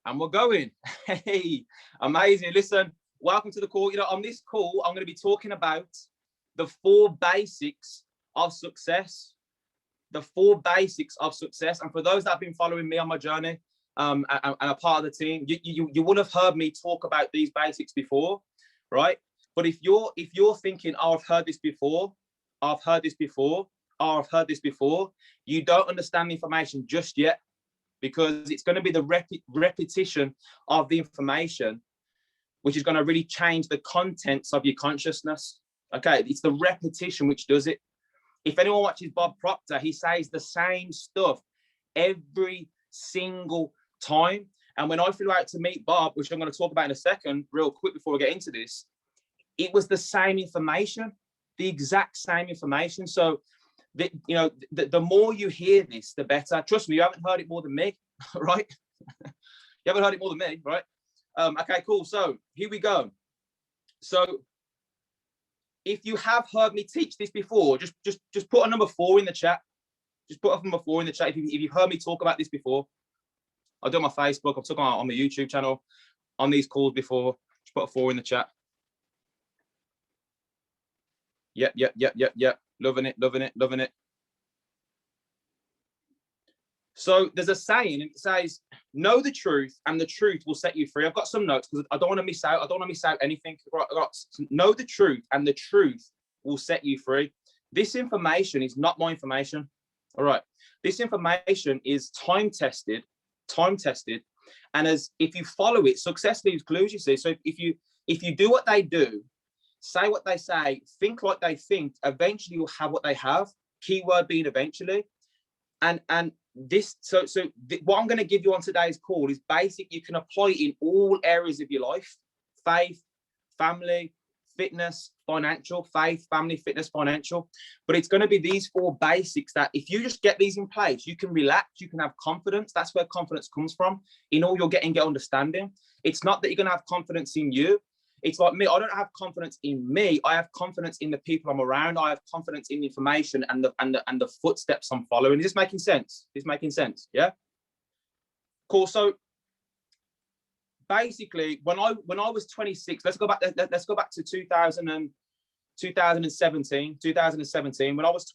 And we're going. Hey, amazing. Listen, welcome to the call. On this call, I'm going to be talking about the 4 basics of success. The 4 basics of success. And for those that have been following me on my journey and a part of the team, you would have heard me talk about these basics before, right? But if you're thinking, oh, I've heard this before, I've heard this before, oh, I've heard this before, you don't understand the information just yet, because it's going to be the repetition of the information which is going to really change the contents of your consciousness. Okay, it's the repetition which does it. If anyone watches Bob Proctor, he says the same stuff every single time. And when I flew out to meet Bob, which I'm going to talk about in a second, real quick before we get into this, it was the same information, the exact same information. So, the more you hear this, the better. Trust me, you haven't heard it more than me, right? You haven't heard it more than me, right? Okay, cool. So here we go. So if you have heard me teach this before, just put a number 4 in the chat. Just put a number 4 in the chat if you've heard me talk about this before. I've done my Facebook, I've talked on my YouTube channel, on these calls before. Just put a 4 in the chat. Yep. Loving it. So there's a saying, and it says, know the truth and the truth will set you free. I've got some notes because I don't want to miss out. I don't want to miss out anything. Know the truth and the truth will set you free. This information is not my information. All right. This information is time tested. And if you follow it, success leaves clues, you see. So if you do what they do, say what they say, think like they think, eventually you'll have what they have. Keyword being eventually. And this, what I'm going to give you on today's call is basic. You can apply it in all areas of your life: faith, family, fitness, financial. Faith, family, fitness, financial. But it's going to be these 4 basics that if you just get these in place, you can relax, you can have confidence. That's where confidence comes from, in all you're getting, get understanding. It's not that you're going to have confidence in you. It's like me. I don't have confidence in me. I have confidence in the people I'm around. I have confidence in the information and the footsteps I'm following. Is this making sense? Is this making sense? Yeah. Cool. So basically, when I was 26, let's go back to 2017. When I was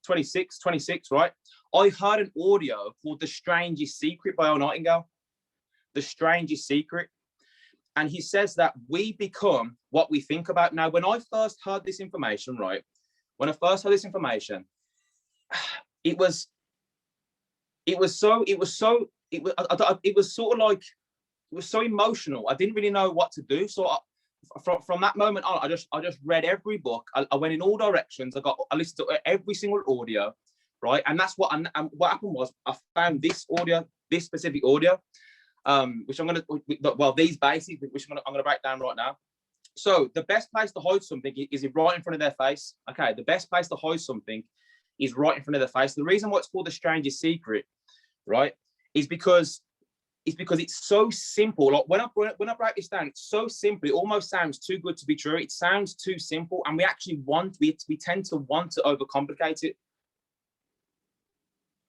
26, right? I heard an audio called "The Strangest Secret" by Earl Nightingale. The Strangest Secret. And he says that we become what we think about. Now, when I first heard this information, right? It was so emotional. I didn't really know what to do. So from that moment on, I just read every book. I went in all directions. I listened to every single audio, right? And that's what happened was I found this specific audio. Which I'm gonna, these basics, which I'm gonna break down right now. So the best place to hide something is right in front of their face. Okay, the best place to hide something is right in front of their face. The reason why it's called The Strangest Secret, right, is because it's so simple. Like when I break this down, it's so simple. It almost sounds too good to be true. It sounds too simple, and we tend to want to overcomplicate it.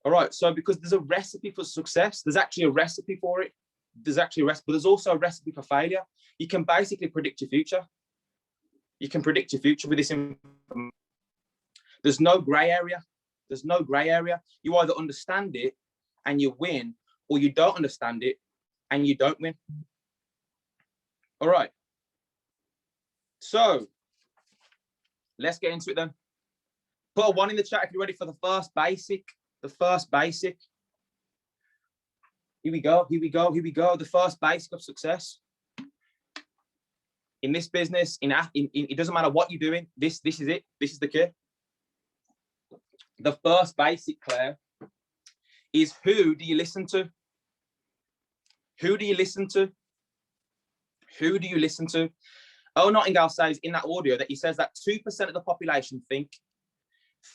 All right, so because there's a recipe for success, there's actually a recipe for it. But there's also a recipe for failure. You can basically predict your future. You can predict your future with this information. There's no gray area. You either understand it and you win, or you don't understand it and you don't win. All right. So let's get into it then. Put a 1 in the chat if you're ready for the first basic. Here we go. The first basic of success in this business, it doesn't matter what you're doing. This is it. This is the key. The first basic, Claire, is who do you listen to? Who do you listen to? Earl Nightingale says in that audio that he says that 2% of the population think,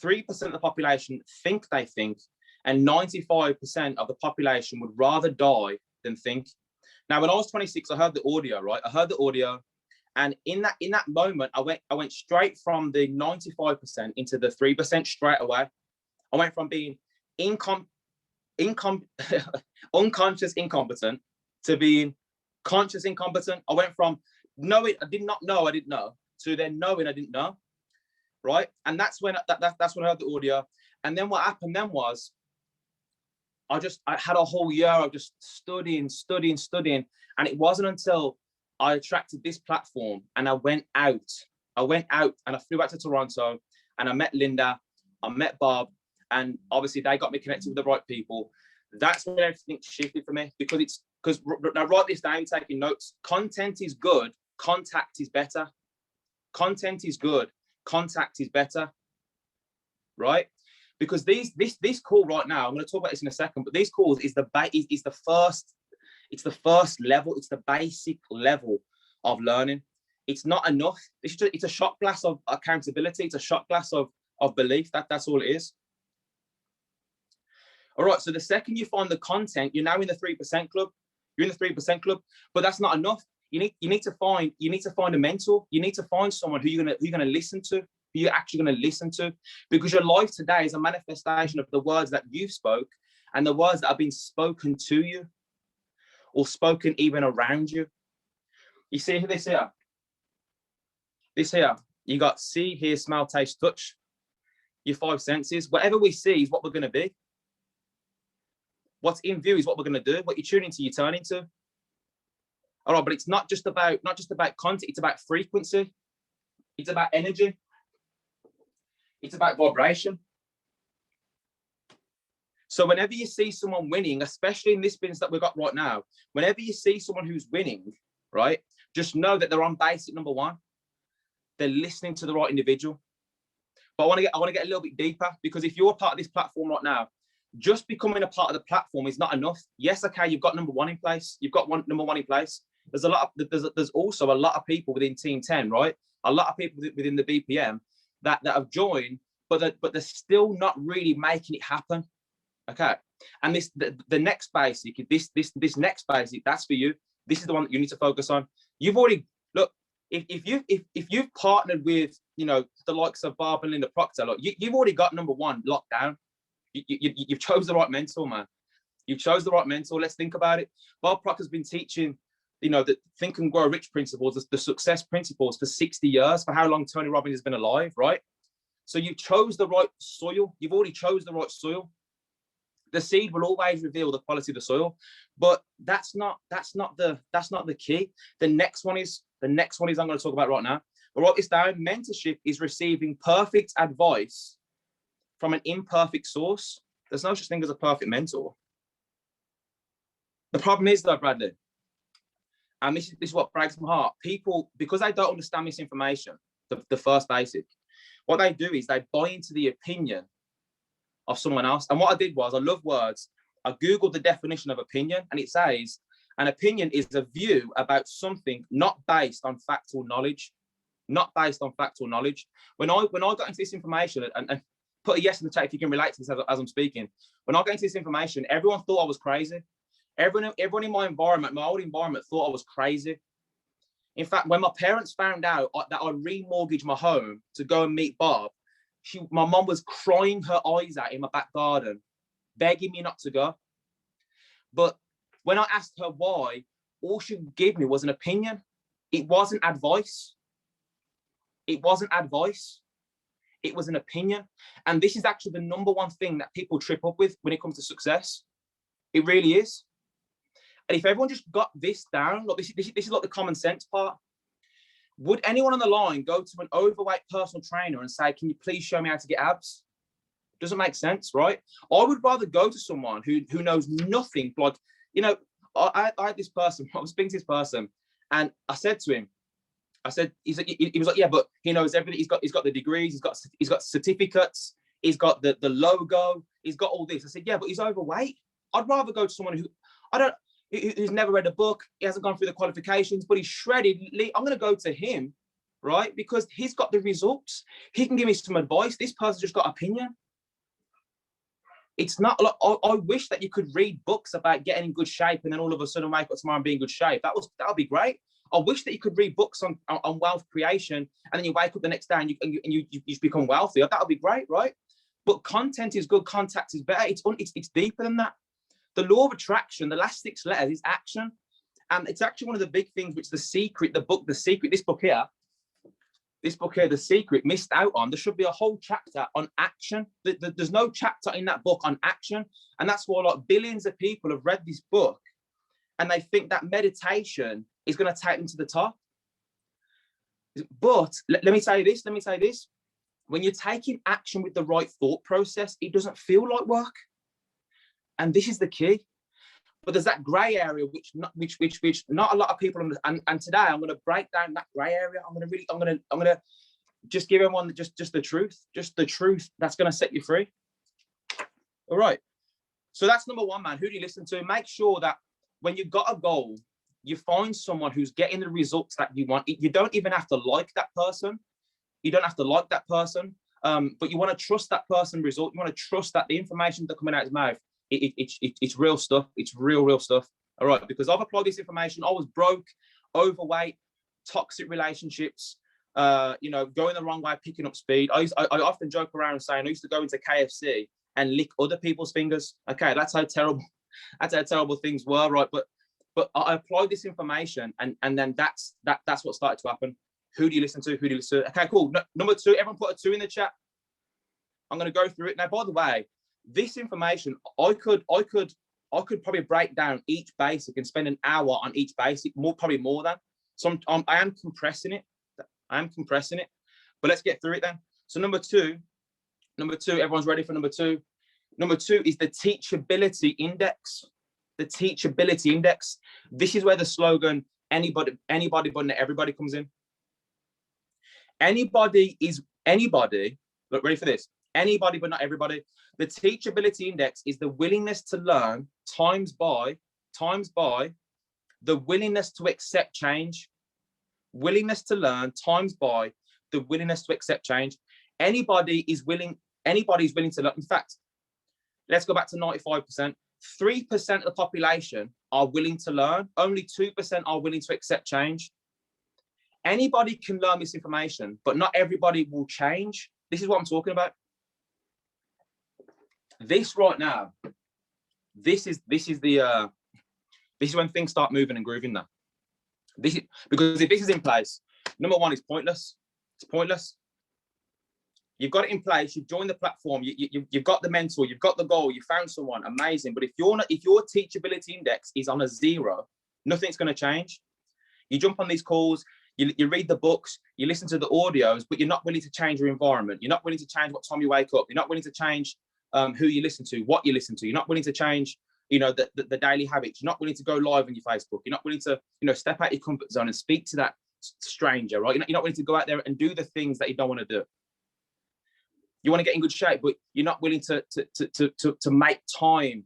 3% of the population think they think, and 95% of the population would rather die than think. Now, when I was 26, I heard the audio, right? And in that moment, I went straight from the 95% into the 3% straight away. I went from being unconscious incompetent to being conscious incompetent. I went from knowing I did not know I didn't know to then knowing I didn't know, right? And that's when that's when I heard the audio. And then what happened then was I had a whole year of just studying, and it wasn't until I attracted this platform and I went out and I flew back to Toronto and I met Linda, I met Bob, and obviously they got me connected with the right people. That's when everything shifted for me, because now write this down, taking notes. Content is good, contact is better. Content is good, contact is better, right? Because this call right now, I'm going to talk about this in a second, but these calls is the first level, it's the basic level of learning. It's not enough. It's a shot glass of accountability. It's a shot glass of belief. That's all it is. All right. So the second you find the content, you're now in the 3% club. You're in the 3% club, but that's not enough. You need to find a mentor. You need to find someone who you're gonna listen to. Who you're actually gonna listen to, because your life today is a manifestation of the words that you've spoke and the words that have been spoken to you, or spoken even around you. You see this here. This here, you got see, hear, smell, taste, touch. Your 5 senses. Whatever we see is what we're going to be. What's in view is what we're going to do. What you tune into, you turn into. All right, but it's not just about content. It's about frequency. It's about energy. It's about vibration. So whenever you see someone winning, especially in this business that we've got right now, whenever you see someone who's winning, right, just know that they're on basic number one. They're listening to the right individual. But I want to get a little bit deeper, because if you're a part of this platform right now, just becoming a part of the platform is not enough. Yes, okay, you've got number one in place. You've got number one in place. There's also a lot of people within Team 10, right? A lot of people within the BPM that have joined, but they're still not really making it happen. Okay, and the next basic, this next basic, that's for you. This is the one that you need to focus on. You've already look. If you've partnered with, you know, the likes of Bob and Linda Proctor, look, you've already got number one locked down. You've chose the right mentor, man. You've chose the right mentor. Let's think about it. Bob Proctor's been teaching, you know, the Think and Grow Rich principles, the success principles for 60 years, for how long Tony Robbins has been alive, right? So you chose the right soil. You've already chose the right soil. The seed will always reveal the quality of the soil, but that's not the key. The next one is I'm going to talk about right now. But write this down. Mentorship is receiving perfect advice from an imperfect source. There's no such thing as a perfect mentor. The problem is though, Bradley, and this is what breaks my heart. People, because they don't understand this information, the first basic, what they do is they buy into the opinion of someone else. And what I did was, I love words. I Googled the definition of opinion, and it says, an opinion is a view about something not based on factual knowledge. Not based on factual knowledge. When I got into this information, and put a yes in the chat if you can relate to this as I'm speaking. When I got into this information, everyone thought I was crazy. Everyone in my environment, my old environment, thought I was crazy. In fact, when my parents found out that I remortgaged my home to go and meet Bob, my mom was crying her eyes out in my back garden, begging me not to go. But when I asked her why, all she would give me was an opinion. It wasn't advice. It wasn't advice. It was an opinion. And this is actually the number one thing that people trip up with when it comes to success. It really is. And if everyone just got this down, look, this is like the common sense part. Would anyone on the line go to an overweight personal trainer and say, can you please show me how to get abs? Doesn't make sense, right? I would rather go to someone who knows nothing. Like, you know, I had this person, I was speaking to this person, and I said to him, he was like, yeah, but he knows everything. He's got the degrees, he's got certificates, he's got the logo, he's got all this. I said, yeah, but he's overweight. I'd rather go to someone who's never read a book, he hasn't gone through the qualifications, but he's shredded. I'm going to go to him, right? Because he's got the results. He can give me some advice. This person just got opinion. It's not like, I wish that you could read books about getting in good shape and then all of a sudden wake up tomorrow and be in good shape. That would be great. I wish that you could read books on wealth creation and then you wake up the next day and you just become wealthy. That would be great, right? But content is good, contact is better. It's deeper than that. The law of attraction, the last 6 letters is action. And it's actually one of the big things which The Secret, this book here, The Secret, missed out on. There should be a whole chapter on action. There's no chapter in that book on action. And that's why like billions of people have read this book and they think that meditation is going to take them to the top. But let me say this. When you're taking action with the right thought process, it doesn't feel like work. And this is the key. But there's that grey area which not a lot of people understand. And today I'm going to break down that grey area. I'm going to just give everyone just the truth that's going to set you free. All right. So that's number one, man. Who do you listen to? Make sure that when you've got a goal, you find someone who's getting the results that you want. You don't even have to like that person. But you want to trust that person's result. You want to trust that the information that's coming out of his mouth, it's real stuff. It's real stuff. All right, because I've applied this information. I was broke, overweight, toxic relationships, going the wrong way, picking up speed. I often joke around saying I used to go into KFC and lick other people's fingers. Okay, that's how terrible things were, right? But I applied this information, and then that's what started to happen. Who do you listen to? Okay, cool. Number 2, everyone put a 2 in the chat. I'm going to go through it now. By the way, this information, I could probably break down each basic and spend an hour on each basic, probably more than. So I am compressing it. But let's get through it then. So number two, everyone's ready for number 2. Number 2 is the teachability index. The teachability index. This is where the slogan anybody but not everybody comes in. Anybody, look, ready for this? Anybody but not everybody. The teachability index is the willingness to learn times by the willingness to accept change. Willingness to learn times by the willingness to accept change. Anybody's willing to learn. In fact, let's go back to 95%. 3% of the population are willing to learn. Only 2% are willing to accept change. Anybody can learn this information, but not everybody will change. This is what I'm talking about. This right now, this is when things start moving and grooving now. Because if this is in place, number 1 is pointless. It's pointless. You've got it in place. You've joined the platform. You've got the mentor. You've got the goal. You found someone amazing. But if your teachability index is on a 0, nothing's going to change. You jump on these calls. You read the books. You listen to the audios, but you're not willing to change your environment. You're not willing to change what time you wake up. You're not willing to change who you listen to, what you listen to. You're not willing to change, the daily habits. You're not willing to go live on your Facebook. You're not willing to, step out your comfort zone and speak to that stranger, right? You're not willing to go out there and do the things that you don't want to do. You want to get in good shape, but you're not willing to make time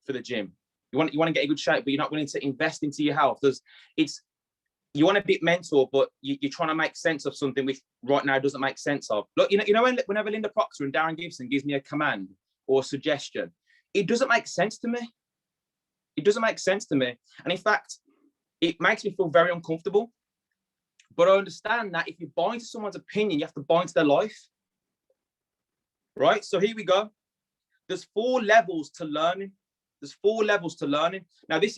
for the gym. You want to get in good shape, but you're not willing to invest into your health. You want to be mentor, but you're trying to make sense of something which right now doesn't make sense of. Look, whenever Linda Proctor and Darren Gibson gives me a command or a suggestion, it doesn't make sense to me. And in fact, it makes me feel very uncomfortable. But I understand that if you buy into someone's opinion, you have to buy into their life. Right? So here we go. There's 4 levels to learning. Now, this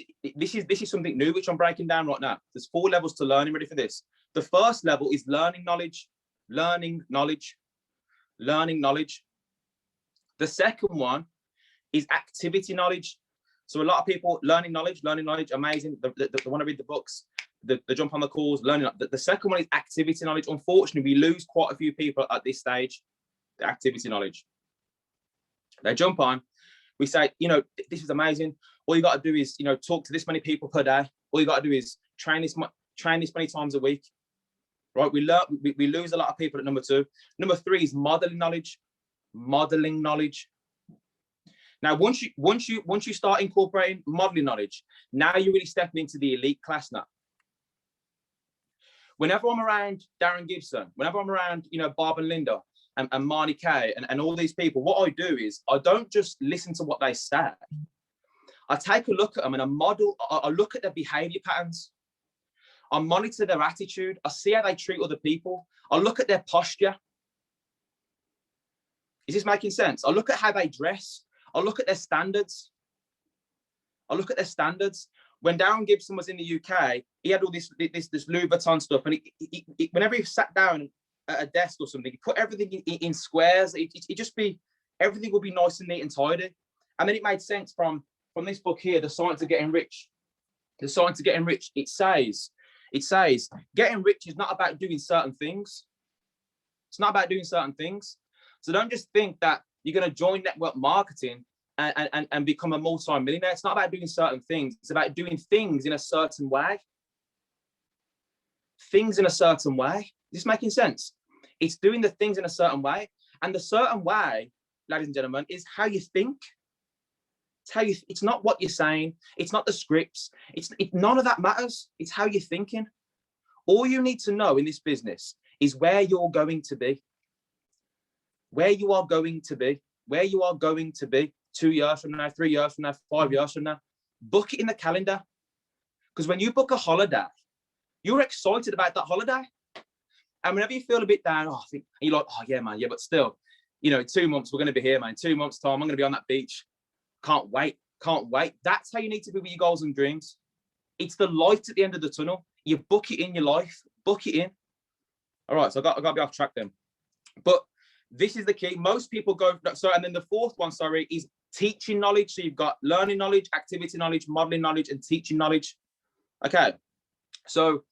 is something new which I'm breaking down right now. There's 4 levels to learning. Ready for this? The first level is learning knowledge. The second one is activity knowledge. So a lot of people learning knowledge, amazing. They want to read the books, they jump on the calls, learning. The second one is activity knowledge. Unfortunately, we lose quite a few people at this stage. The activity knowledge. They jump on. We say, this is amazing. All you got to do is, talk to this many people per day. All you got to do is train this many times a week. Right? We lose a lot of people at number 2. Number 3 is modeling knowledge. Now, once you start incorporating modeling knowledge, now you're really stepping into the elite class now. Whenever I'm around Darren Gibson, whenever I'm around, Bob and Linda, and Marnie Kay and all these people, what I do is I don't just listen to what they say. I take a look at them and I look at their behavior patterns. I monitor their attitude. I see how they treat other people. I look at their posture. Is this making sense? I look at how they dress. I look at their standards. I look at their standards. When Darren Gibson was in the UK, he had all this Louis Vuitton stuff, and whenever he sat down at a desk or something, he put everything in squares. Everything would be nice and neat and tidy. And then it made sense from this book here, The Science of Getting Rich. The Science of Getting Rich. It says getting rich is not about doing certain things. It's not about doing certain things. So don't just think that you're going to join network marketing and become a multi-millionaire. It's not about doing certain things. It's about doing things in a certain way. Things in a certain way. Is this making sense? It's doing the things in a certain way. And the certain way, ladies and gentlemen, is how you think. It's not what you're saying. It's not the scripts. None of that matters. It's how you're thinking. All you need to know in this business is where you're going to be. Where you are going to be. Where you are going to be 2 years from now, 3 years from now, 5 years from now. Book it in the calendar. Because when you book a holiday, you're excited about that holiday. And whenever you feel a bit down, and you're like, oh yeah, man, yeah, but still, in 2 months, we're going to be here, man. In 2 months' time, I'm going to be on that beach. Can't wait. That's how you need to be with your goals and dreams. It's the light at the end of the tunnel. You book it in your life. Book it in. All right, so I got to be off track then. But this is the key. Most people go, and then the fourth one, is teaching knowledge. So you've got learning knowledge, activity knowledge, modeling knowledge, and teaching knowledge. Okay, so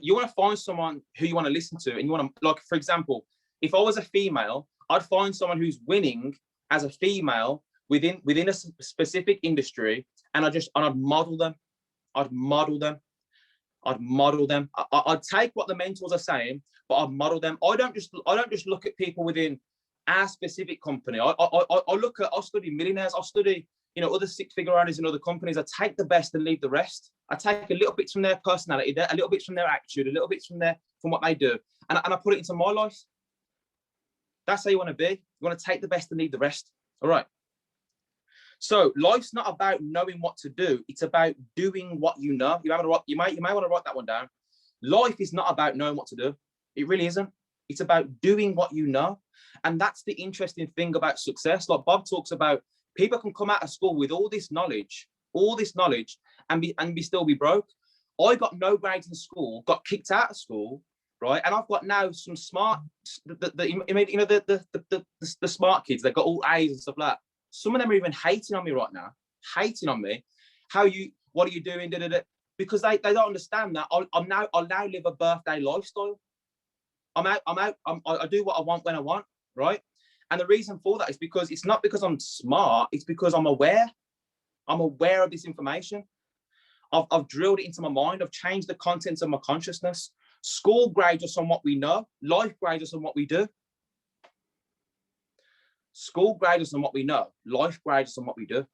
you want to find someone who you want to listen to, and you want to, like, for example, if I was a female, I'd find someone who's winning as a female within a specific industry, and I'd model them. I'd take what the mentors are saying, but I'd model them. I don't just look at people within our specific company. I study millionaires. I study, other six-figure earners in other companies. I take the best and leave the rest. I take a little bit from their personality, a little bit from their attitude, a little bit from what they do, and I put it into my life. That's how you want to be. You want to take the best and leave the rest. All right. So life's not about knowing what to do. It's about doing what you know. You may want to write that one down. Life is not about knowing what to do. It really isn't. It's about doing what you know. And that's the interesting thing about success. Like Bob talks about, people can come out of school with all this knowledge, and still be broke. I got no grades in school, got kicked out of school, right? And I've got now some smart, the smart kids. They've got all A's and stuff like that. Some of them are even hating on me right now, hating on me. What are you doing? Because they don't understand that I'll now live a birthday lifestyle. I do what I want when I want, right? And the reason for that is because it's not because I'm smart, it's because I'm aware. I'm aware of this information. I've drilled it into my mind. I've changed the contents of my consciousness. School grades us on what we know. Life grades us on what we do. School grades us on what we know. Life grades us on what we do.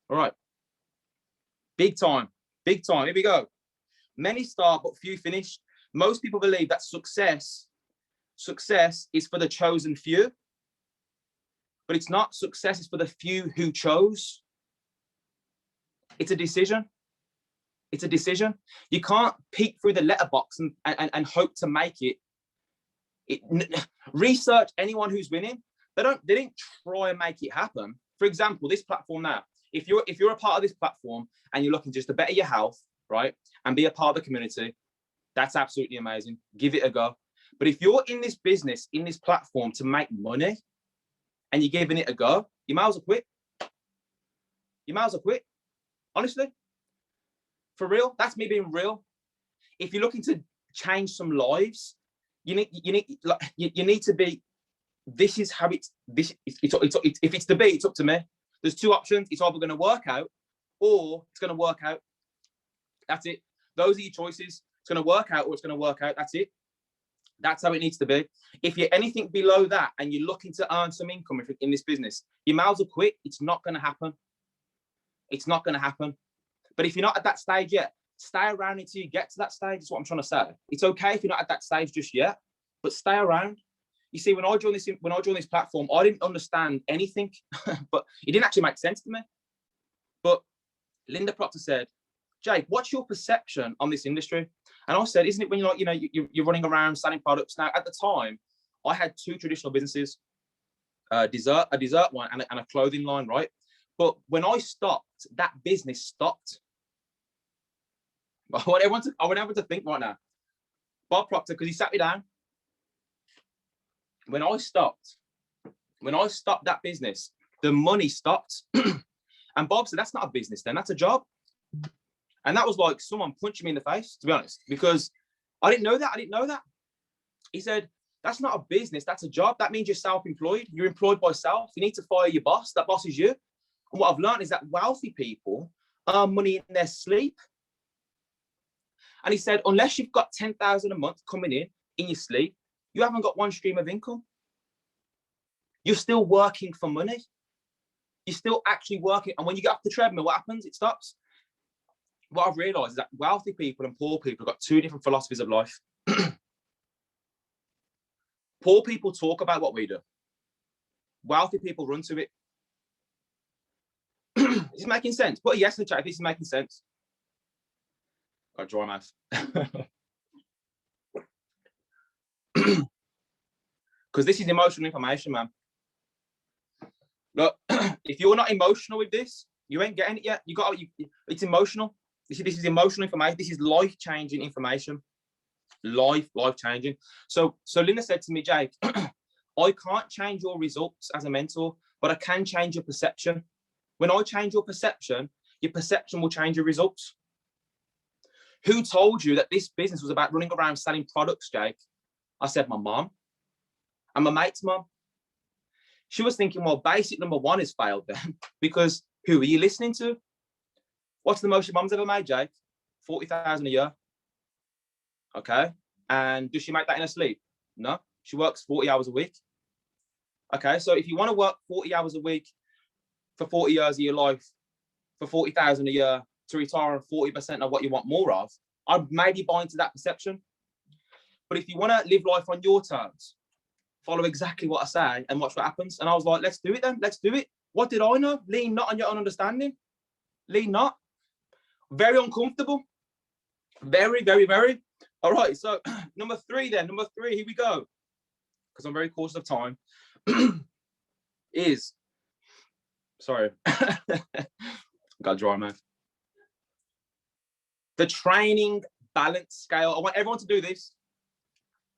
All right. Big time. Big time. Here we go. Many start, but few finish. Most people believe that success is for the chosen few. But it's not. Success is for the few who chose. It's a decision. It's a decision. You can't peek through the letterbox and hope to make it. Research anyone who's winning. They didn't try and make it happen. For example, this platform now, if you're a part of this platform and you're looking just to better your health, right, and be a part of the community, that's absolutely amazing. Give it a go. But if you're in this business, in this platform to make money, and you're giving it a go, you might as well quit. You might as well quit. Honestly, for real. That's me being real. If you're looking to change some lives, you need to be. This is how it's. If it's to be, it's up to me. There's two options. It's either going to work out, or it's going to work out. That's it. Those are your choices. It's going to work out, or it's going to work out. That's it. That's how it needs to be. If you're anything below that and you're looking to earn some income in this business, you might as well quit. It's not going to happen. It's not going to happen. But if you're not at that stage yet, stay around until you get to that stage. Is what I'm trying to say. It's okay if you're not at that stage just yet, but stay around. You see, when I joined this platform, I didn't understand anything, but it didn't actually make sense to me. But Linda Proctor said, "Jake, what's your perception on this industry?" And I said, "Isn't it when you're like, you're running around selling products?" Now, at the time, I had two traditional businesses, a dessert one and a clothing line, right? But when I stopped, that business stopped. I want everyone to think right now. Bob Proctor, because he sat me down. When I stopped that business, the money stopped. And Bob said, that's not a business then, that's a job. And that was like someone punching me in the face, to be honest, because I didn't know that. He said, that's not a business, that's a job. That means you're self-employed. You're employed by self. You need to fire your boss. That boss is you. And what I've learned is that wealthy people earn money in their sleep. And he said, unless you've got 10,000 a month coming in your sleep, you haven't got one stream of income. You're still working for money. You're still actually working. And when you get off the treadmill, what happens? It stops. What I've realized is that wealthy people and poor people have got two different philosophies of life. Poor people talk about what we do. Wealthy people run to it. Is this making sense? Put a yes in the chat if this is making sense. Got a dry mouth. Because this is emotional information, man. Look, if you're not emotional with this, you ain't getting it yet. It's emotional. This is emotional information. This is life-changing information. Life-changing. So Linda said to me, Jake, I can't change your results as a mentor, but I can change your perception. When I change your perception will change your results. Who told you that this business was about running around selling products, Jake? I said, my mom and my mate's mom. She was thinking, well, basic number one has failed then, because who are you listening to? What's the most your mom's ever made, Jake? 40,000 a year. Okay. And does she make that in her sleep? No, she works 40 hours a week. Okay. So if you want to work 40 hours a week for 40 years of your life, for 40,000 a year to retire on 40% of what you want more of, I'd maybe buy into that perception. But if you want to live life on your terms, follow exactly what I say and watch what happens. And I was like, let's do it then. Let's do it. What did I know? Lean not on your own understanding. Lean not. Very uncomfortable. Very, very, very. All right. So number three, here we go. Because I'm very cautious of time. Sorry. Got a dry mouth. The training balance scale. I want everyone to do this.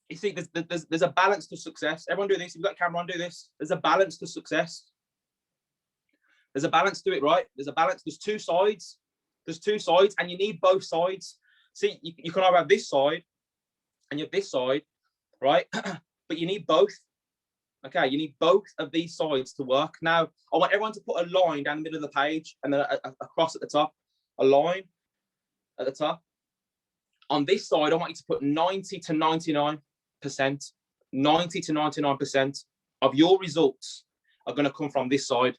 You see, there's a balance to success. Everyone do this. If you've got a camera on, do this. There's a balance to success. There's a balance to it, right? There's a balance. There's two sides. And you need both sides. See, you can either have this side and you have this side, right? But you need both. Okay, you need both of these sides to work. Now, I want everyone to put a line down the middle of the page and then a cross at the top. A line at the top. On this side, I want you to put 90 to 99%. 90 to 99% of your results are going to come from this side.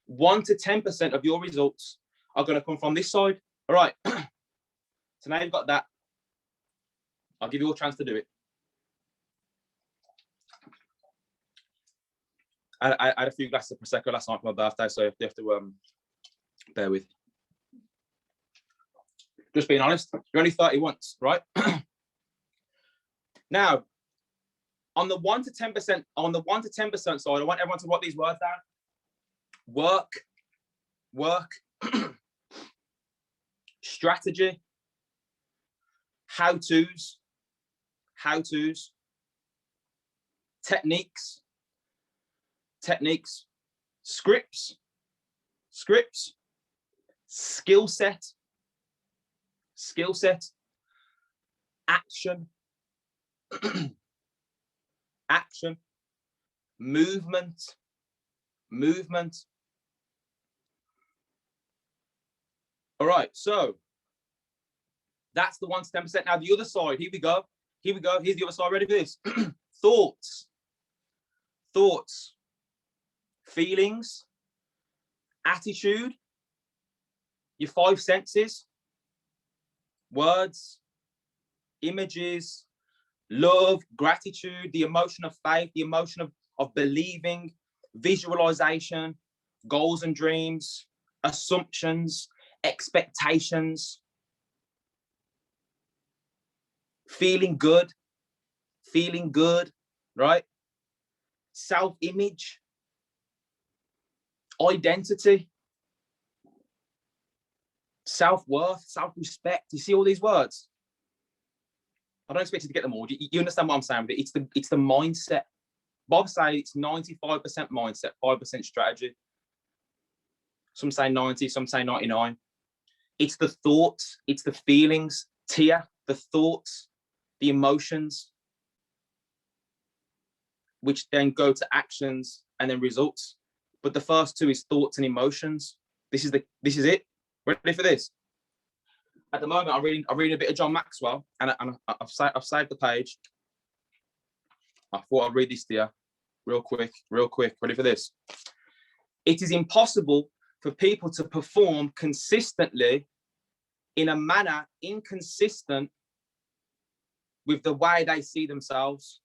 1 to 10% of your results are going to come from this side. All right. So now you've got that. I'll give you a chance to do it. I had a few glasses of Prosecco last night for my birthday, so you have to bear with. Just being honest, you're only 30 once, right? Now, on the 1 to 10%, side, I want everyone to write these words down. Work, strategy, how-tos, techniques, scripts, skill set, action, movement. All right, so that's the 1 to 10%. Now the other side, here we go. Here's the other side. Ready for this? Thoughts, feelings, attitude, your 5 senses, words, images, love, gratitude, the emotion of faith, the emotion of believing, visualization, goals and dreams, assumptions, expectations, feeling good, right? Self-image, identity, self-worth, self-respect. You see all these words? I don't expect you to get them all. You understand what I'm saying? But it's the mindset. Bob said it's 95% mindset, 5% strategy. Some say 90, some say 99. It's the thoughts, it's the feelings, Tia, the thoughts, the emotions, which then go to actions and then results. But the first two is thoughts and emotions. This is it. Ready for this? At the moment, I'm reading a bit of John Maxwell, and I've saved the page. I thought I'd read this to you real quick. Ready for this? It is impossible for people to perform consistently in a manner inconsistent with the way they see themselves.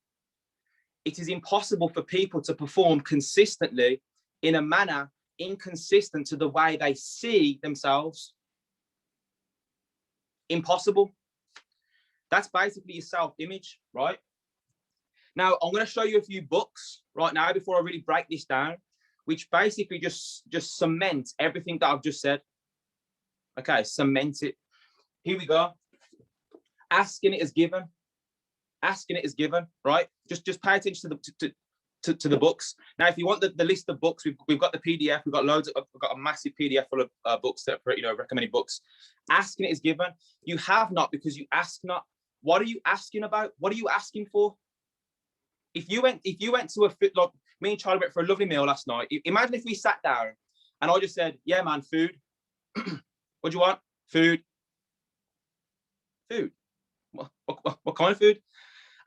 It is impossible for people to perform consistently in a manner inconsistent to the way they see themselves. Impossible. That's basically your self-image, right? Now, I'm going to show you a few books right now before I really break this down, which basically just cement everything that I've just said. Okay, cement it. Here we go. Asking it is given. Asking it is given, right? Just pay attention to the books. Now, if you want the list of books, we've got the PDF. We've got we've got a massive PDF full of books that are, recommended books. Asking it is given. You have not because you ask not. What are you asking about? What are you asking for? If you went to like me and Charlie went for a lovely meal last night. Imagine if we sat down and I just said, "Yeah, man, food. What do you want? Food. Food. What kind of food?"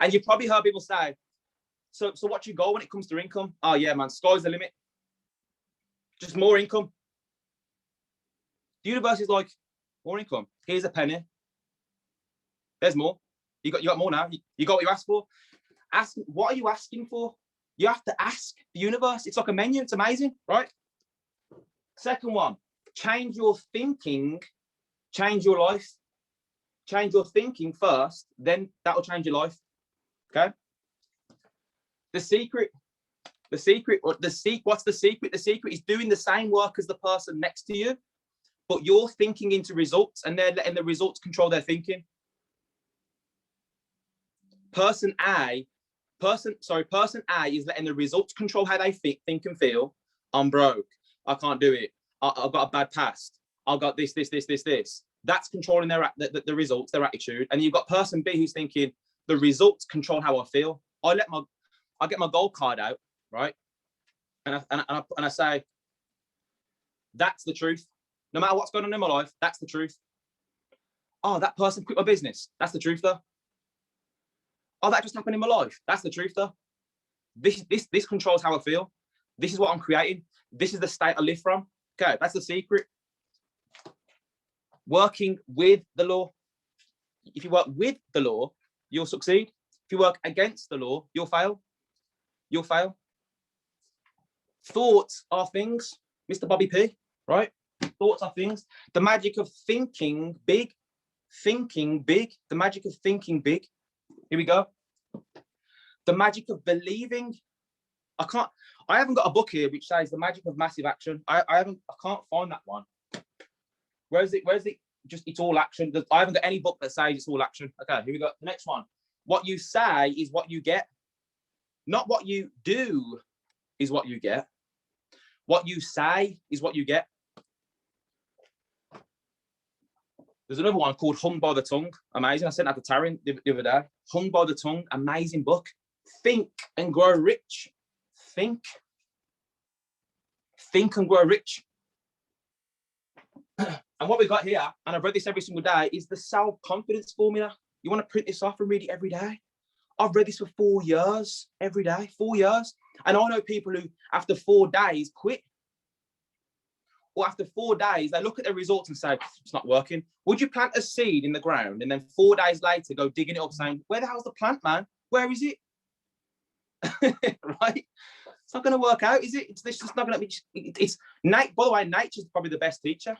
And you've probably heard people say, so what you go when it comes to income? Oh yeah, man, sky's the limit. Just more income. The universe is like, more income. Here's a penny. There's more. You got more now. You got what you asked for. Ask, what are you asking for? You have to ask the universe. It's like a menu. It's amazing, right? Second one, change your thinking, change your life. Change your thinking first, then that'll change your life. Okay. What's the secret? The secret is doing the same work as the person next to you, but you're thinking into results and they're letting the results control their thinking. Person A is letting the results control how they think and feel. I'm broke. I can't do it. I've got a bad past. I've got this. That's controlling the results, their attitude. And you've got person B who's thinking, the results control how I feel. I get my gold card out, right? And I say, that's the truth. No matter what's going on in my life, that's the truth. Oh, that person quit my business. That's the truth, though. Oh, that just happened in my life. That's the truth, though. This controls how I feel. This is what I'm creating. This is the state I live from. Okay, that's the secret. Working with the law. If you work with the law, you'll succeed. If you work against the law, you'll fail. You'll fail. Thoughts are things, Mr. Bobby P, right? Thoughts are things. The magic of thinking big. Thinking big. The magic of thinking big. Here we go. The magic of believing. I haven't got a book here which says the magic of massive action. I can't find that one. Where's it? Just it's all action. I haven't got any book that says it's all action. Okay, here we go. The next one. What you say is what you get. Not what you do is what you get. What you say is what you get. There's another one called Hung by the Tongue. Amazing. I sent that to Taryn the other day. Hung by the Tongue. Amazing book. Think and grow rich. Think and grow rich. And what we got here, and I've read this every single day, is the self-confidence formula. You want to print this off and read it every day. I've read this for 4 years, every day, 4 years. And I know people who, after 4 days, quit. Or after 4 days, they look at the results and say, it's not working. Would you plant a seed in the ground and then 4 days later go digging it up saying, where the hell's the plant, man? Where is it? Right? It's not going to work out, is it? It's just not going to be. By the way, nature's probably the best teacher.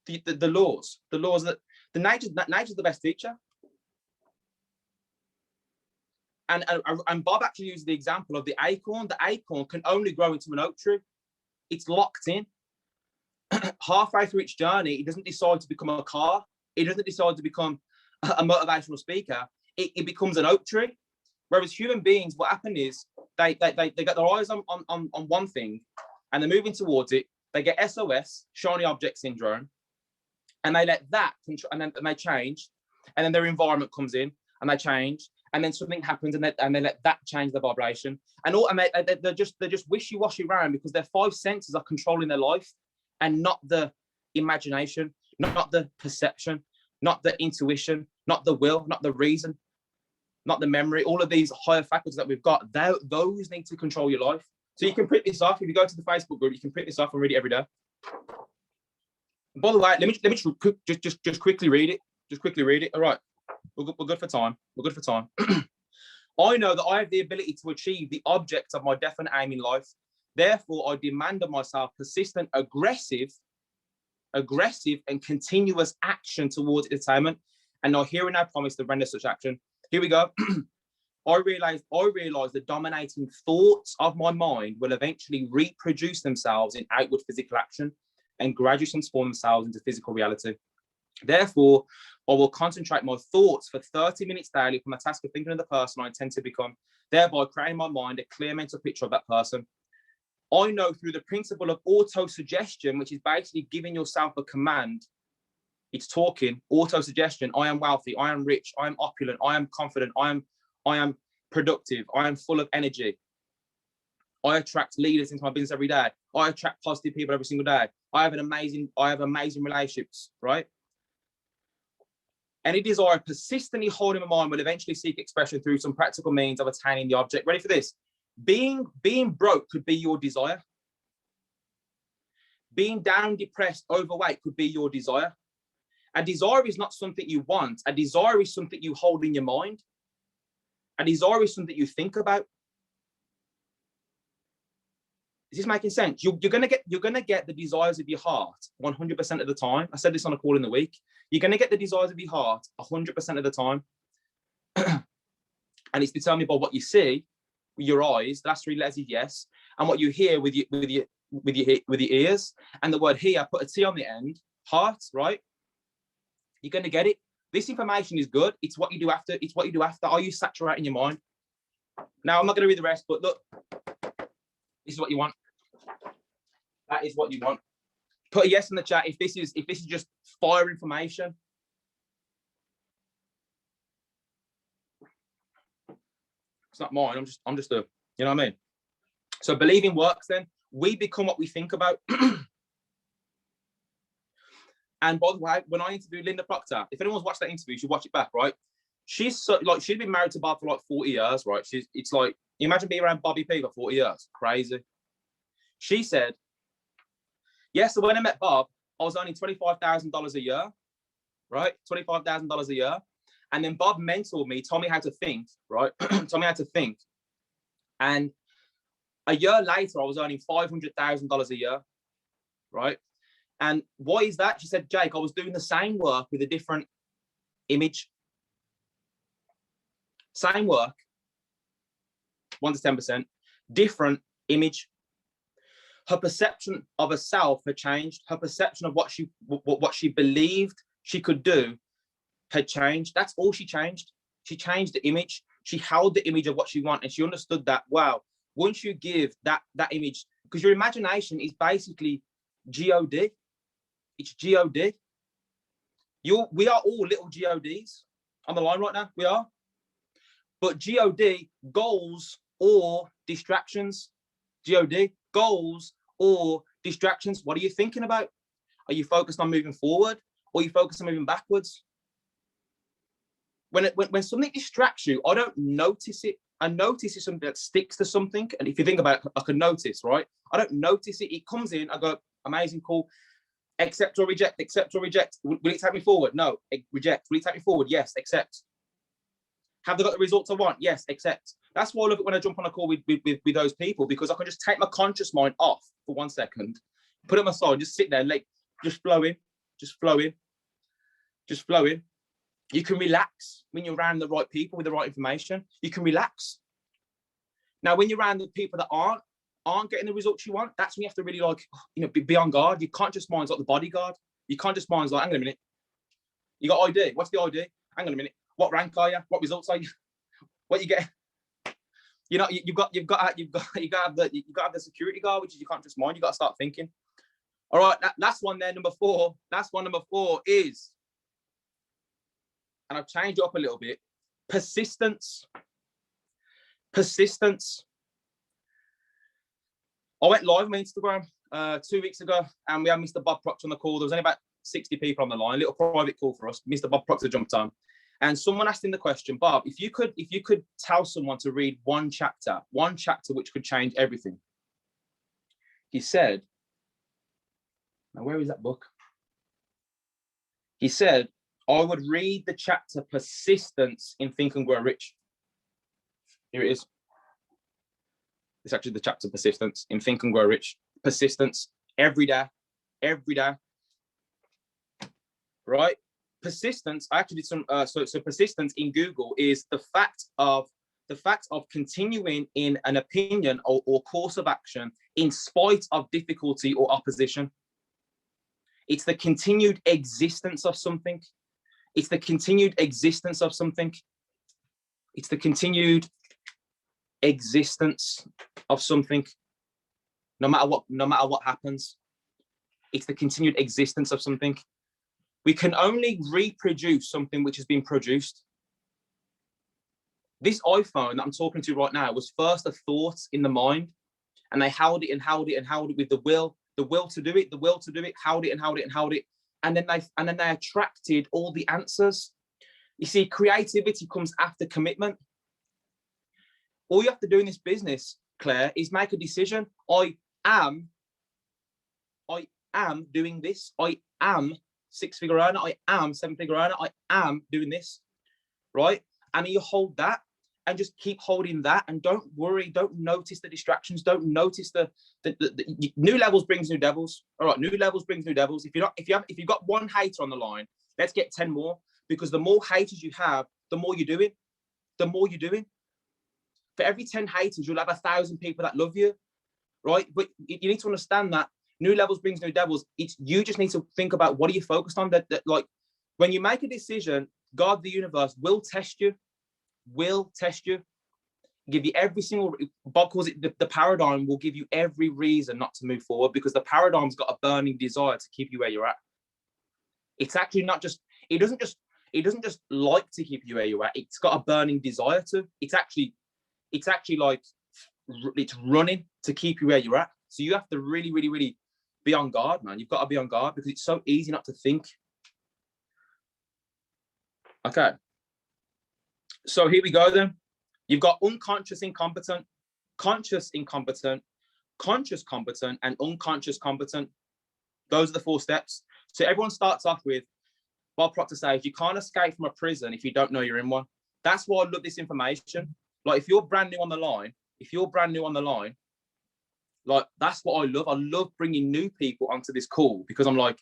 The laws that the nature's the best teacher. And Bob actually used the example of the acorn. The acorn can only grow into an oak tree. It's locked in. Halfway through its journey, it doesn't decide to become a car. It doesn't decide to become a motivational speaker. It becomes an oak tree. Whereas human beings, what happened is they got their eyes on one thing and they're moving towards it. They get SOS, shiny object syndrome, and they let that control, and then they change, and then their environment comes in and they change, and then something happens and they let that change the vibration. And they're just wishy-washy around because their five senses are controlling their life and not the imagination, not the perception, not the intuition, not the will, not the reason, not the memory. All of these higher faculties that we've got, those need to control your life. So you can print this off. If you go to the Facebook group, you can print this off and read it every day. By the way, let me just quickly read it. Just quickly read it. All right, we're good for time. We're good for time. I know that I have the ability to achieve the objects of my definite aim in life. Therefore, I demand of myself persistent, aggressive, and continuous action towards attainment. And I hereby promise to render such action. Here we go. I realize the dominating thoughts of my mind will eventually reproduce themselves in outward physical action and gradually transform themselves into physical reality. Therefore, I will concentrate my thoughts for 30 minutes daily from the task of thinking of the person I intend to become, thereby creating in my mind a clear mental picture of that person. I know through the principle of auto-suggestion, which is basically giving yourself a command. It's talking, auto-suggestion. I am wealthy, I am rich, I am opulent, I am confident, I am productive, I am full of energy. I attract leaders into my business every day. I attract positive people every single day. I have amazing relationships, right? Any desire persistently holding my mind will eventually seek expression through some practical means of attaining the object. Ready for this? Being broke could be your desire. Being down, depressed, overweight could be your desire. A desire is not something you want. A desire is something you hold in your mind. A desire is something you think about. Is this making sense? You're gonna get the desires of your heart 100% of the time. I said this on a call in the week. You're gonna get the desires of your heart 100% of the time, and it's determined by what you see with your eyes. The last three letters is yes, and what you hear with your ears. And the word hear, put a T on the end. Heart, right? You're gonna get it. This information is good. It's what you do after. It's what you do after. Are you saturating your mind? Now I'm not gonna read the rest, but look, this is what you want. That is what you want. Put a yes in the chat if this is just fire information. It's not mine. I'm just a, you know what I mean? So believing works then. We become what we think about. And by the way, when I interviewed Linda Proctor, if anyone's watched that interview, you should watch it back, right? She's been married to Bob for like 40 years, right? It's like, imagine being around Bobby P for 40 years. Crazy. She said, yeah, so when I met Bob, I was earning $25,000 a year, right? $25,000 a year. And then Bob mentored me, told me how to think, right? Told me how to think. And a year later, I was earning $500,000 a year, right? And why is that? She said, Jake, I was doing the same work with a different image. Same work, 1 to 10%, different image. Her perception of herself had changed. Her perception of what she believed she could do had changed. That's all she changed. She changed the image. She held the image of what she wanted, and she understood that, wow, once you give that image, because your imagination is basically God. It's God. We are all little GODs on the line right now. We are. But God, goals or distractions. God, goals or distractions. What are you thinking about? Are you focused on moving forward, or are you focused on moving backwards? When something distracts you, I don't notice it. I notice it's something that sticks to something. And if you think about it, I can notice, right? I don't notice it. It comes in, I go, amazing, cool. Accept or reject, accept or reject. Will it take me forward? No. Reject. Will it take me forward? Yes, accept. Have they got the results I want? Yes, accept. That's why I love it when I jump on a call with those people, because I can just take my conscious mind off for 1 second, put it aside, just sit there, like just flowing, just flowing, just flowing. You can relax when you're around the right people with the right information. You can relax. Now, when you're around the people that aren't, aren't getting the results you want, that's when you have to really be on guard. Your conscious mind's like the bodyguard. Your conscious mind's like, hang on a minute. You got ID. What's the ID? Hang on a minute. What rank are you? What results are you? What you get? You've got to have the security guard, which is your conscious mind. You got to start thinking. All right, last one there, number 4. Last one, number 4 is, and I've changed it up a little bit, persistence. Persistence. I went live on Instagram 2 weeks ago, and we had Mr. Bob Proctor on the call. There was only about 60 people on the line, a little private call for us. Mr. Bob Proctor jumped on, and someone asked him the question, Bob, if you could tell someone to read one chapter which could change everything. He said, now where is that book? He said, I would read the chapter Persistence in Think and Grow Rich. Here it is. It's actually the chapter Persistence in Think and Grow Rich. Persistence every day. Right? Persistence. I actually did some. So persistence in Google is the fact of continuing in an opinion or course of action in spite of difficulty or opposition. It's the continued existence of something. It's the continued existence of something. It's the continued existence of something, no matter what happens. It's the continued existence of something. We can only reproduce something which has been produced. This iPhone that I'm talking to right now was first a thought in the mind, and they held it with the will to do it, held it, and then they attracted all the answers. You see, creativity comes after commitment. All you have to do in this business, Claire, is make a decision. I am doing this. I am 6-figure earner. I am 7-figure earner. I am doing this, right? And you hold that and just keep holding that, and don't worry. Don't notice the distractions. Don't notice the new levels brings new devils. All right, new levels brings new devils. If you've got one hater on the line, let's get 10 more, because the more haters you have, the more you're doing. The more you're doing. For every 10 haters, you'll have 1,000 people that love you, right? But you need to understand that new levels brings new devils. You just need to think about, what are you focused on? That like, when you make a decision, God, the universe will test you, give you every single, Bob calls it the paradigm will give you every reason not to move forward, because the paradigm's got a burning desire to keep you where you're at. It's actually not just, it doesn't just like to keep you where you're at. It's got a burning desire to. It's actually like, it's running to keep you where you're at. So you have to really, really, really be on guard, man. You've got to be on guard, because it's so easy not to think. Okay. So here we go then. You've got unconscious incompetent, conscious incompetent, conscious competent, and unconscious competent. Those are the 4 steps. So everyone starts off with, Bob Proctor says, you can't escape from a prison if you don't know you're in one. That's why I love this information. Like, if you're brand new on the line, like, that's what I love. I love bringing new people onto this call, because I'm like,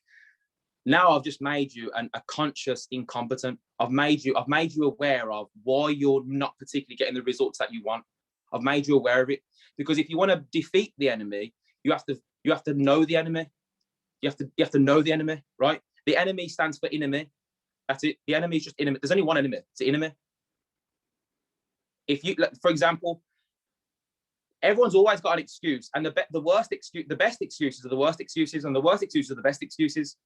now I've just made you a conscious incompetent. I've made you aware of why you're not particularly getting the results that you want. I've made you aware of it, because if you want to defeat the enemy, you have to know the enemy. You have to know the enemy, right? The enemy stands for enemy. That's it. The enemy is just enemy. There's only one enemy. It's the enemy. If you, for example, everyone's always got an excuse, and the best excuses are the worst excuses, and the worst excuses are the best excuses.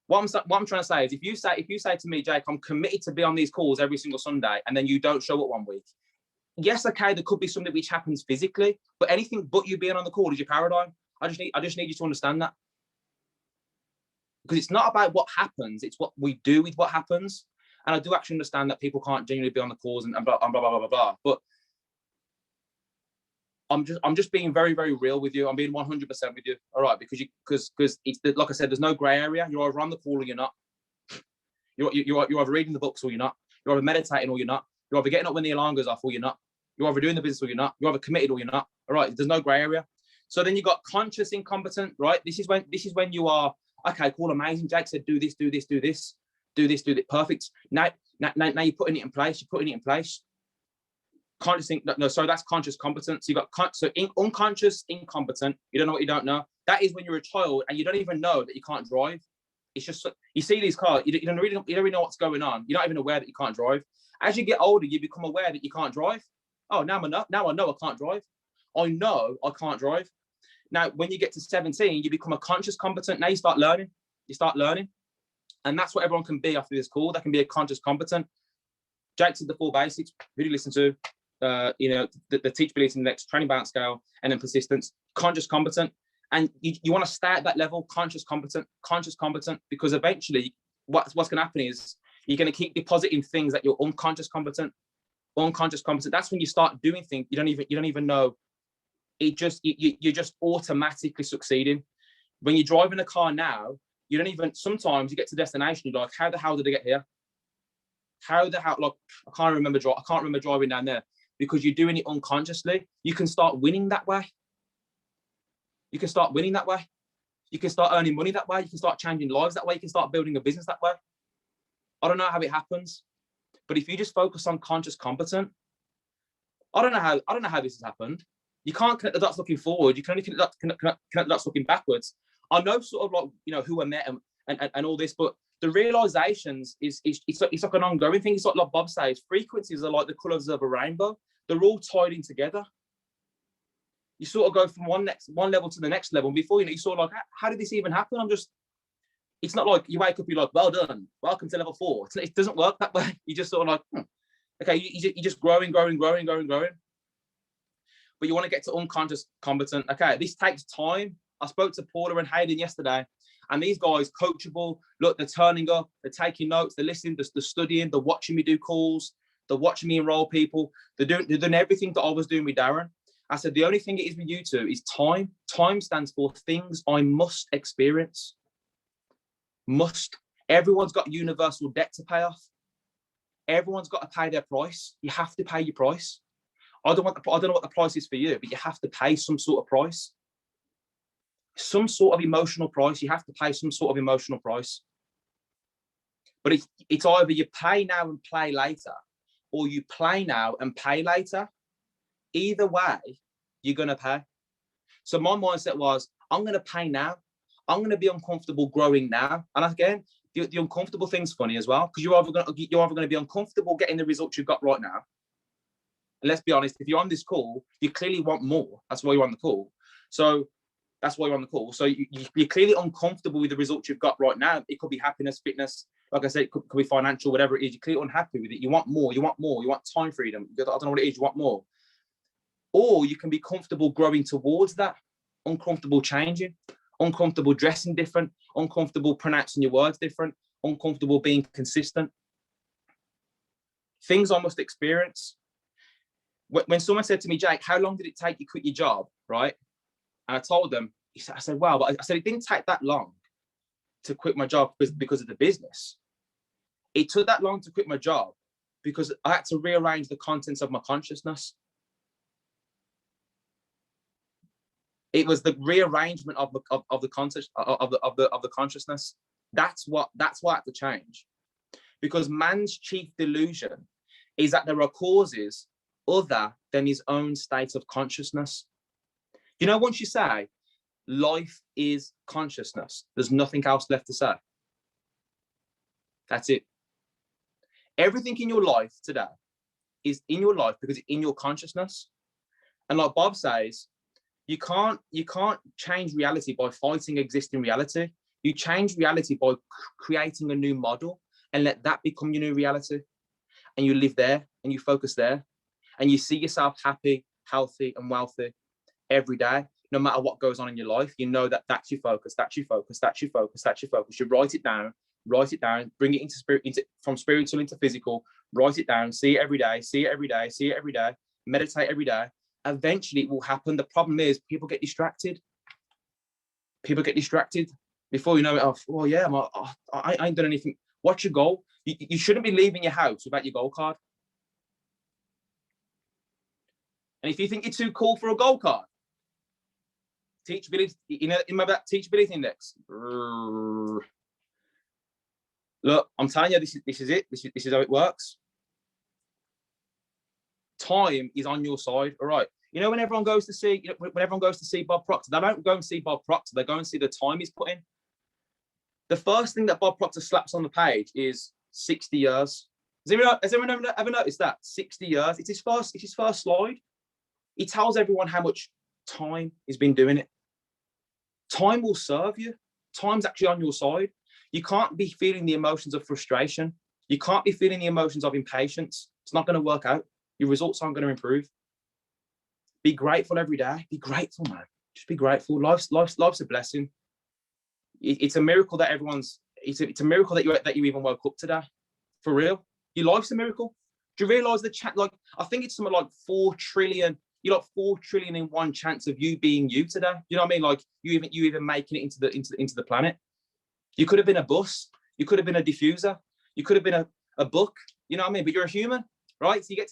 What I'm trying to say is, if you say to me, Jake, I'm committed to be on these calls every single Sunday, and then you don't show up one week, yes, okay, there could be something which happens physically, but anything but you being on the call is your paradigm. I just need you to understand that, because it's not about what happens, it's what we do with what happens. And I do actually understand that people can't genuinely be on the calls and blah, blah, blah, blah, blah, blah. But I'm just being very, very real with you. I'm being 100% with you. All right, because it's, like I said, there's no gray area. You're either on the call or you're not. You're either reading the books or you're not. You're either meditating or you're not. You're either getting up when the alarm goes off or you're not. You're either doing the business or you're not. You're either committed or you're not. All right, there's no gray area. So then you got conscious incompetent, right? This is when you are, okay, cool, amazing. Jake said, do this, do this, do this, do this, do this. Perfect. Now you're putting it in place. You're putting it in place. Conscious, no, sorry, that's conscious competence. You got unconscious incompetent. You don't know what you don't know. That is when you're a child and you don't even know that you can't drive. It's just, you see these cars, you don't really know what's going on. You're not even aware that you can't drive. As you get older, you become aware that you can't drive. Oh, now I know I can't drive. I know I can't drive. Now, when you get to 17, you become a conscious competent. Now you start learning. And that's what everyone can be after this call. They can be a conscious competent. Jake said the 4 basics. Who do you listen to? The teachability index, training balance scale, and then persistence. Conscious competent. And you want to stay at that level, conscious competent, because eventually what's going to happen is you're going to keep depositing things that you're unconscious competent. That's when you start doing things you don't even know. You're just automatically succeeding. When you're driving a car now, you don't even, sometimes you get to destination, you're like, how the hell did I get here? How the hell, like, I can't remember driving down there, because you're doing it unconsciously. You can start winning that way. You can start earning money that way. You can start changing lives that way. You can start building a business that way. I don't know how it happens, but if you just focus on conscious competent, I don't know how this has happened. You can't connect the dots looking forward. You can only connect the dots looking backwards. I know sort of like, who I met and all this, but the realizations it's like an ongoing thing. It's like Bob says, frequencies are like the colors of a rainbow. They're all tied in together. You sort of go from one level to the next level. And before you know, you sort of like, how did this even happen? It's not like you wake up, you're like, well done, welcome to level 4. It doesn't work that way. You just sort of like, okay, you're just growing. But you want to get to unconscious competent. Okay, this takes time. I spoke to Paula and Hayden yesterday, and these guys, coachable, look, they're turning up, they're taking notes, they're listening, they're studying, they're watching me do calls, they're watching me enroll people, they're doing everything that I was doing with Darren. I said, the only thing it is with you two is time. Time stands for things I must experience. Must. Everyone's got universal debt to pay off. Everyone's got to pay their price. You have to pay your price. I don't know what the price is for you, but you have to pay some sort of price. Some sort of emotional price. You have to pay some sort of emotional price. But it's either you pay now and play later, or you play now and pay later. Either way, you're going to pay. So my mindset was, I'm going to pay now. I'm going to be uncomfortable growing now. And again, the uncomfortable thing's funny as well, because you're either going to be uncomfortable getting the results you've got right now. And let's be honest, if you're on this call, you clearly want more. That's why you're on the call. So you're clearly uncomfortable with the results you've got right now. It could be happiness, fitness, like I said, it could be financial, whatever it is. You're clearly unhappy with it. You want more. You want time freedom. I don't know what it is. You want more. Or you can be comfortable growing towards that, uncomfortable changing, uncomfortable dressing different, uncomfortable pronouncing your words different, uncomfortable being consistent. Things I must experience. When someone said to me, Jake, how long did it take you to quit your job, right? And I told them, I said, wow, but I said, it didn't take that long to quit my job because of the business. It took that long to quit my job because I had to rearrange the contents of my consciousness. It was the rearrangement of the concept of the consciousness. That's what I had to change, because man's chief delusion is that there are causes other than his own state of consciousness. You know, once you say life is consciousness, there's nothing else left to say. That's it. Everything in your life today is in your life because it's in your consciousness. And like Bob says, you can't change reality by fighting existing reality. You change reality by creating a new model and let that become your new reality. And you live there and you focus there and you see yourself happy, healthy and wealthy every day. No matter what goes on in your life, you know that that's your focus, that's your focus, that's your focus, that's your focus. You write it down, bring it into spirit, from spiritual into physical, write it down, see it every day, meditate every day. Eventually it will happen. The problem is people get distracted. Before you know it, oh yeah, I ain't done anything. What's your goal? You shouldn't be leaving your house without your goal card. And if you think you're too cool for a goal card, teachability, remember that teachability index. Look, I'm telling you, this is it. This is how it works. time is on your side. All right. You know, when everyone goes to see, when everyone goes to see Bob Proctor, they don't go and see Bob Proctor. They go and see the time he's put in. The first thing that Bob Proctor slaps on the page is 60 years. Has anyone ever noticed that? 60 years. It's his first slide. He tells everyone how much time he's been doing it. Time will serve you. Time's actually on your side. You can't be feeling the emotions of frustration. You can't be feeling the emotions of impatience. It's not going to work out. Your results aren't going to improve. Be grateful every day. Be grateful, man. Just be grateful. Life's a blessing. It's a miracle that it's a miracle that you even woke up today. For real. Your life's a miracle. Do you realize I think it's something like 4 trillion. You're like 4 trillion in one chance of you being you today. You know what I mean? Like you even making it into the planet. You could have been a bus. You could have been a diffuser. You could have been a book. You know what I mean? But you're a human, right? So you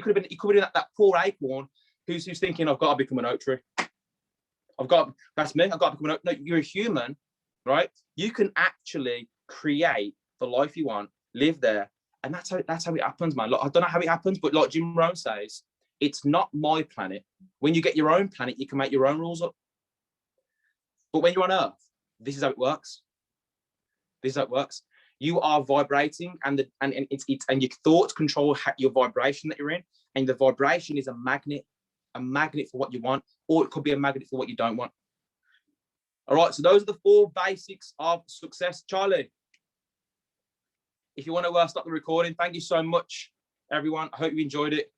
could have been that poor acorn who's thinking, I've got to become an oak tree. That's me. I've got to become an oak. No, you're a human, right? You can actually create the life you want, live there, and that's how it happens, man. Like, I don't know how it happens, but like Jim Rohn says, it's not my planet. When you get your own planet, you can make your own rules up. But when you're on Earth, this is how it works. This is how it works. You are vibrating, and your thoughts control your vibration that you're in, and the vibration is a magnet for what you want, or it could be a magnet for what you don't want. All right, so those are the 4 basics of success. Charlie, if you want to stop the recording, thank you so much, everyone. I hope you enjoyed it.